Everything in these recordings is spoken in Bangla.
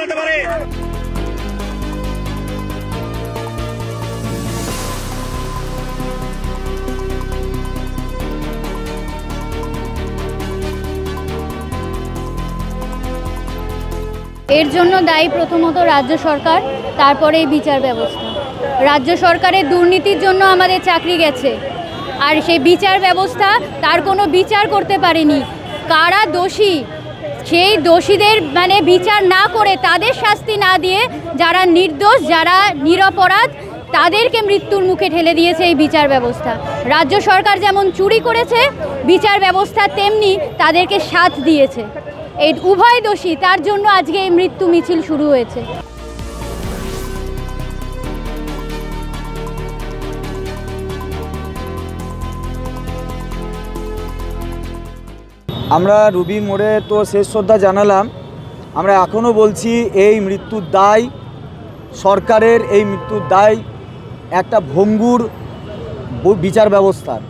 চালাতে পারে। এর জন্য দায়ী প্রথমত রাজ্য সরকার, তারপরে এই বিচার ব্যবস্থা। রাজ্য সরকারের দুর্নীতির জন্য আমাদের চাকরি গেছে, আর সেই বিচার ব্যবস্থা তার কোনো বিচার করতে পারেনি। কারা দোষী সেই দোষীদের বিচার না করে, তাদের শাস্তি না দিয়ে, যারা নির্দোষ, যারা নিরপরাধ, তাদেরকে মৃত্যুর মুখে ঠেলে দিয়েছে এই বিচার ব্যবস্থা। রাজ্য সরকার যেমন চুরি করেছে, বিচার ব্যবস্থা তেমনি তাদেরকে সাথ দিয়েছে। এই উভয় দোষী, তার জন্য আজকে এই মৃত্যু মিছিল শুরু হয়েছে। আমরা রুবি মোড়ে তো শেষ শ্রদ্ধা জানালাম। আমরা এখনও বলছি এই মৃত্যুর দায় সরকারের, এই মৃত্যুর দায় একটা ভঙ্গুর বিচার ব্যবস্থার।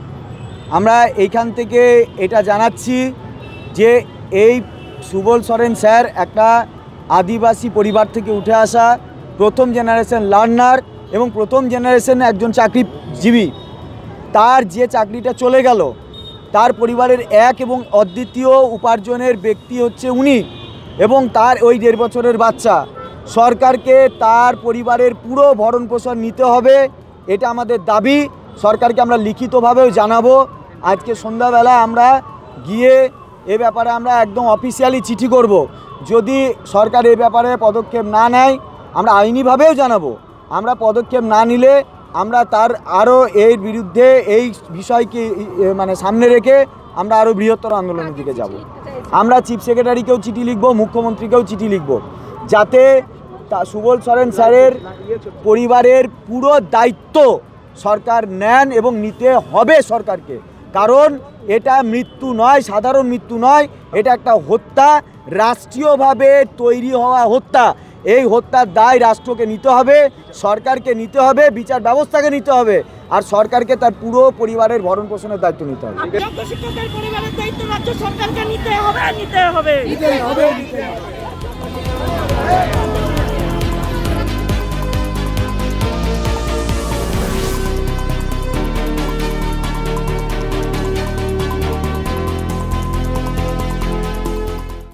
আমরা এইখান থেকে এটা জানাচ্ছি যে এই সুবল সরেন স্যার একটা আদিবাসী পরিবার থেকে উঠে আসা প্রথম জেনারেশন লার্নার এবং প্রথম জেনারেশন একজন চাকরিজীবী। তার যে চাকরিটা চলে গেল, তার পরিবারের এক এবং অদ্বিতীয় উপার্জনের ব্যক্তি হচ্ছে উনি এবং তার ওই 1.5 বছরের বাচ্চা। সরকারকে তার পরিবারের পুরো ভরণ পোষণ নিতে হবে, এটা আমাদের দাবি। সরকারকে আমরা লিখিতভাবেও জানাবো। আজকে সন্ধ্যাবেলা আমরা গিয়ে এ ব্যাপারে আমরা একদম অফিসিয়ালি চিঠি করব। যদি সরকার এ ব্যাপারে পদক্ষেপ না নেয়, আমরা আইনিভাবেও জানাবো। আমরা পদক্ষেপ না নিলে আমরা তার আরও এর বিরুদ্ধে এই বিষয়কে সামনে রেখে আমরা আরও বৃহত্তর আন্দোলনের দিকে যাব। আমরা চিফ সেক্রেটারিকেও চিঠি লিখব, মুখ্যমন্ত্রীকেও চিঠি লিখব, যাতে সুবল সরেন স্যারের পরিবারের পুরো দায়িত্ব সরকার নেন এবং নিতে হবে সরকারকে। কারণ এটা মৃত্যু নয়, সাধারণ মৃত্যু নয়, এটা একটা হত্যা, রাষ্ট্রীয়ভাবে তৈরি হওয়া হত্যা। এই হত্যার দায় রাষ্ট্রকে নিতে হবে, সরকারকে নিতে হবে, বিচার ব্যবস্থাকে নিতে হবে, আর সরকারকে তার পুরো পরিবারের ভরণ পোষণের দায়িত্ব নিতে হবে। শিক্ষকদের পরিবারের দায়িত্ব রাজ্য সরকারকে নিতে হবে।